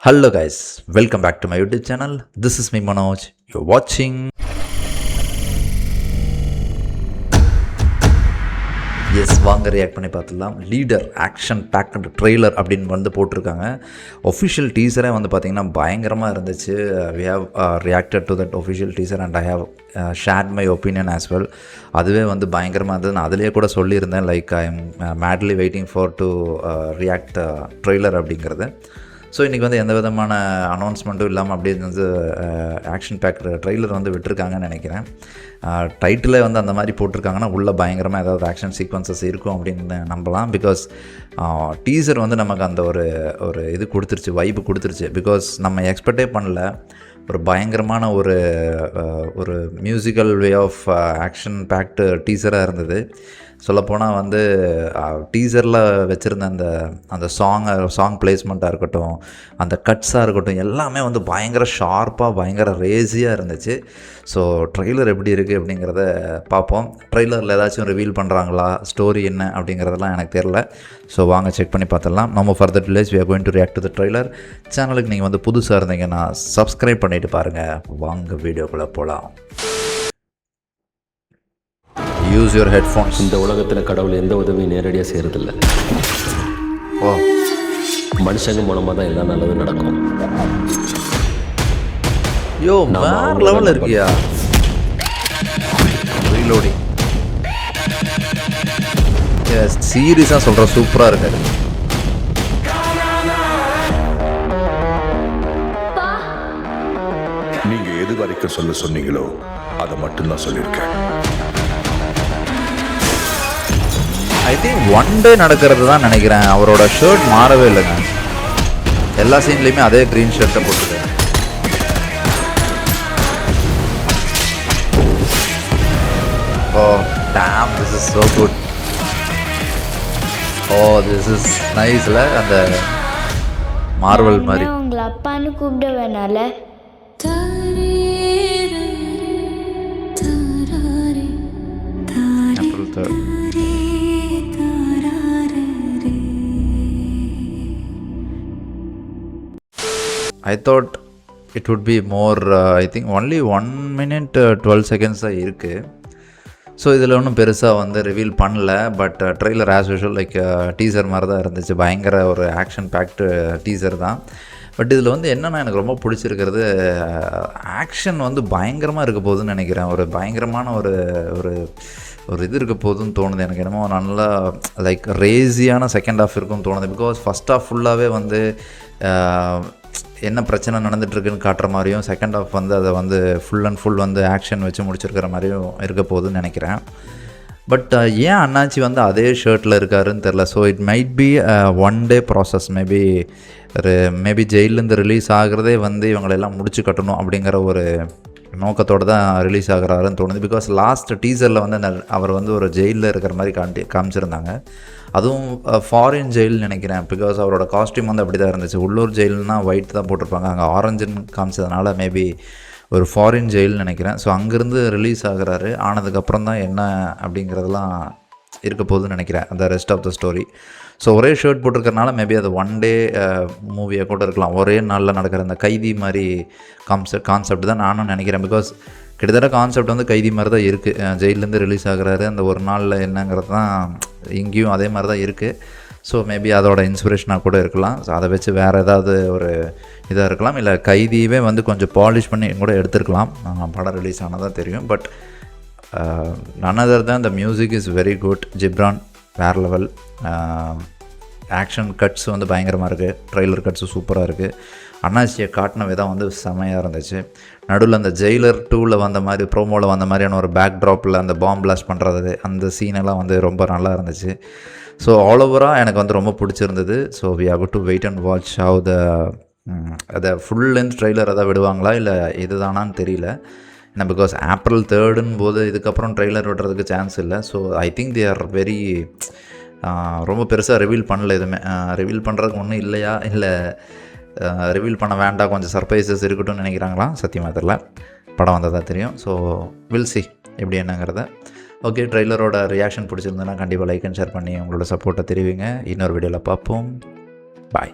Hello guys, welcome back to my YouTube channel. This is me Manoj. You're watching. Yes வாங்க react பண்ணி பார்த்துடலாம். Leader action packed trailer அப்படின்னு வந்து போட்டிருக்காங்க. Official டீசரே வந்து பார்த்திங்கன்னா பயங்கரமாக இருந்துச்சு. We have reacted to that official teaser and I have shared my opinion as well. அதுவே வந்து பயங்கரமாக இருந்தது. நான் அதிலே கூட சொல்லியிருந்தேன், like I am madly waiting for to react trailer அப்படிங்கிறது. ஸோ இன்றைக்கி வந்து எந்த விதமான அனௌன்ஸ்மெண்ட்டும் இல்லாமல் அப்படியே வந்து ஆக்ஷன் பேக் ட்ரெய்லர் வந்து விட்டுருக்காங்கன்னு நினைக்கிறேன். டைட்டிலே வந்து அந்த மாதிரி போட்டிருக்காங்கன்னா உள்ளே பயங்கரமாக ஏதாவது ஆக்ஷன் சீக்வன்சஸ் இருக்கும் அப்படின்னு நம்பலாம். பிகாஸ் டீசர் வந்து நமக்கு அந்த ஒரு இது கொடுத்துருச்சு, வைப்பு கொடுத்துருச்சு. பிகாஸ் நம்ம எக்ஸ்பெக்டே பண்ணல ஒரு பயங்கரமான ஒரு musical way of action packed டீசராக இருந்தது. சொல்லப்போனால் வந்து டீசரில் வச்சுருந்த அந்த சாங் பிளேஸ்மெண்ட்டாக இருக்கட்டும், அந்த கட்ஸாக இருக்கட்டும், எல்லாமே வந்து பயங்கர ஷார்ப்பாக பயங்கர ரேஸியாக இருந்துச்சு. ஸோ ட்ரெய்லர் எப்படி இருக்குது அப்படிங்கிறத பார்ப்போம். ட்ரெய்லரில் ஏதாச்சும் ரிவீல் பண்ணுறாங்களா, ஸ்டோரி என்ன அப்படிங்கிறதெல்லாம் எனக்கு தெரில. ஸோ வாங்க செக் பண்ணி பார்த்துடலாம். நம்ம further delays we are going to react to the trailer. சேனலுக்கு நீங்கள் வந்து புதுசாக இருந்தீங்கன்னா சப்ஸ்கிரைப் பண்ணிவிட்டு பாருங்கள். வாங்க வீடியோக்குள்ளே போகலாம். Use your headphones. இந்த உலகத்தில் கடவுள் எந்த உதவியும் நேரடியாக செய்கிறதில்ல. ஓ, மனுஷங்க மூலமாக தான் எல்லாம் நல்லது நடக்கும். யோ வேற லெவலில் இருக்கியா. ரீலோடிங் சீரியஸாக சொல்கிற சூப்பராக இருக்காது. நீங்கள் எது வரைக்கும் சொல்ல சொன்னீங்களோ அதை மட்டும்தான் சொல்லியிருக்கேன். ஐ திங்க் ஒன் டே நடக்கிறது தான் நினைக்கிறேன். அவரோட ஷர்ட் மாறவே இல்லைங்க. எல்லா சீன்லேயுமே அதே க்ரீன் ஷர்ட்டை போட்டுருக்காரு. Oh damn, this is so good. Oh this is நைஸ்ல. அந்த மார்வல் மாதிரி. உங்களை அப்பான்னு கூப்பிட வேணால. April 3rd. I thought it would be more, I think only 1 minute 12 seconds தான் இருக்குது. ஸோ இதில் ஒன்றும் பெருசாக வந்து ரிவீல் பண்ணல. But trailer as usual like teaser மாதிரி தான் இருந்துச்சு. பயங்கர ஒரு ஆக்ஷன் பேக்டு டீசர் தான். பட் இதில் வந்து என்னென்னா எனக்கு ரொம்ப பிடிச்சிருக்கிறது, ஆக்ஷன் வந்து பயங்கரமாக இருக்க போகுதுன்னு நினைக்கிறேன். ஒரு பயங்கரமான ஒரு இது இருக்க போகுதுன்னு தோணுது எனக்கு. என்னமோ நல்லா லைக் ரேஸியான செகண்ட் ஹாஃப் இருக்குன்னு தோணுது. பிகாஸ் ஃபஸ்ட் ஹாஃப் ஃபுல்லாகவே வந்து என்ன பிரச்சனை நடந்துகிட்ருக்குன்னு காட்டுற மாதிரியும், செகண்ட் ஹாஃப் வந்து அதை வந்து ஃபுல் அண்ட் ஃபுல் வந்து ஆக்ஷன் வச்சு முடிச்சிருக்கிற மாதிரியும் இருக்க போகுதுன்னு நினைக்கிறேன். பட் ஏன் அண்ணாச்சி வந்து அதே ஷர்ட்டில் இருக்காருன்னு தெரில. So it might be one day process. Maybe ஜெயிலேருந்து ரிலீஸ் ஆகிறதே வந்து இவங்களெல்லாம் முடிச்சு கட்டணும் அப்படிங்கிற ஒரு நோக்கத்தோடு தான் ரிலீஸ் ஆகிறாருன்னு தோணுது. பிகாஸ் லாஸ்ட் டீசரில் வந்து அவர் வந்து ஒரு ஜெயிலில் இருக்கிற மாதிரி காமிச்சிருந்தாங்க. அதுவும் ஃபாரின் ஜெயில் நினைக்கிறேன். பிகாஸ் அவரோட காஸ்டியூம் வந்து அப்படி தான் இருந்துச்சு. உள்ளூர் ஜெயில்னால் ஒயிட் தான் போட்டிருப்பாங்க, அங்கே ஆரஞ்சுன்னு காமிச்சதுனால மேபி ஒரு ஃபாரின் ஜெயில் நினைக்கிறேன். ஸோ அங்கேருந்து ரிலீஸ் ஆகிறாரு. ஆனதுக்கப்புறம் தான் என்ன அப்படிங்கிறதெல்லாம் இருக்க போகுதுன்னு நினைக்கிறேன், அந்த rest of the story. So ஒரே ஷர்ட் போட்டிருக்கறனால மேபி அது ஒன் டே மூவியாக கூட இருக்கலாம். ஒரே நாளில் நடக்கிற அந்த கைதி மாதிரி கான்செப்ட் தான் நானும் நினைக்கிறேன். பிகாஸ் கிட்டத்தட்ட கான்செப்ட் வந்து கைதி மாதிரி தான் இருக்குது. ஜெயிலேருந்து ரிலீஸ் ஆகிறாரு, அந்த ஒரு நாளில் என்னங்கிறது தான் இங்கேயும் அதே மாதிரி தான் இருக்குது. ஸோ மேபி அதோட இன்ஸ்பிரேஷனாக கூட இருக்கலாம். ஸோ அதை வச்சு வேறு ஏதாவது ஒரு இதாக இருக்கலாம். இல்லை கைதியவே வந்து கொஞ்சம் பாலிஷ் பண்ணி கூட எடுத்துருக்கலாம். படம் ரிலீஸ் ஆனதான் தெரியும். But none other than the music is very good. Ghibran வேறு லெவல். ஆக்ஷன் கட்ஸ் வந்து பயங்கரமாக இருக்குது. ட்ரெய்லர் கட்ஸு சூப்பராக இருக்குது. அண்ணாச்சியை காட்டின விதம் வந்து செமையாக இருந்துச்சு. நடுவில் அந்த ஜெயிலர் 2ல் வந்த மாதிரி, ப்ரோமோவில் வந்த மாதிரியான ஒரு பேக் ட்ராப்பில் அந்த பாம் பிளாஸ்ட் பண்ணுறது, அந்த சீனெல்லாம் வந்து ரொம்ப நல்லா இருந்துச்சு. ஸோ ஆல் ஓவராக எனக்கு வந்து ரொம்ப பிடிச்சிருந்தது. So we have to wait and watch how அதை ஃபுல் லென்த் ட்ரெய்லர் எதாவது விடுவாங்களா இல்லை இதுதானான்னு தெரியல. ஏன்னா பிகாஸ் ஏப்ரல் 3rd போது இதுக்கப்புறம் ட்ரெய்லர் விடுறதுக்கு சான்ஸ் இல்லை. So I think they are very ரொம்ப பெருசாக ரிவீல் பண்ணல. எதுவுமே ரிவீல் பண்ணுறதுக்கு ஒன்றும் இல்லையா, இல்லை ரிவீல் பண்ண வேண்டாம், கொஞ்சம் சர்ப்ரைசஸ் இருக்கட்டும்னு நினைக்கிறாங்களா, சத்தியமாக தெரியல. படம் வந்தால் தான் தெரியும். ஸோ வில் சி எப்படி என்னங்கிறத. ஓகே, ட்ரெய்லரோட ரியாக்ஷன் பிடிச்சிருந்ததுன்னா கண்டிப்பாக லைக் அண்ட் ஷேர் பண்ணி உங்களோட சப்போர்ட்டை தெரிவிங்க. இன்னொரு வீடியோவில் பார்ப்போம். பாய்.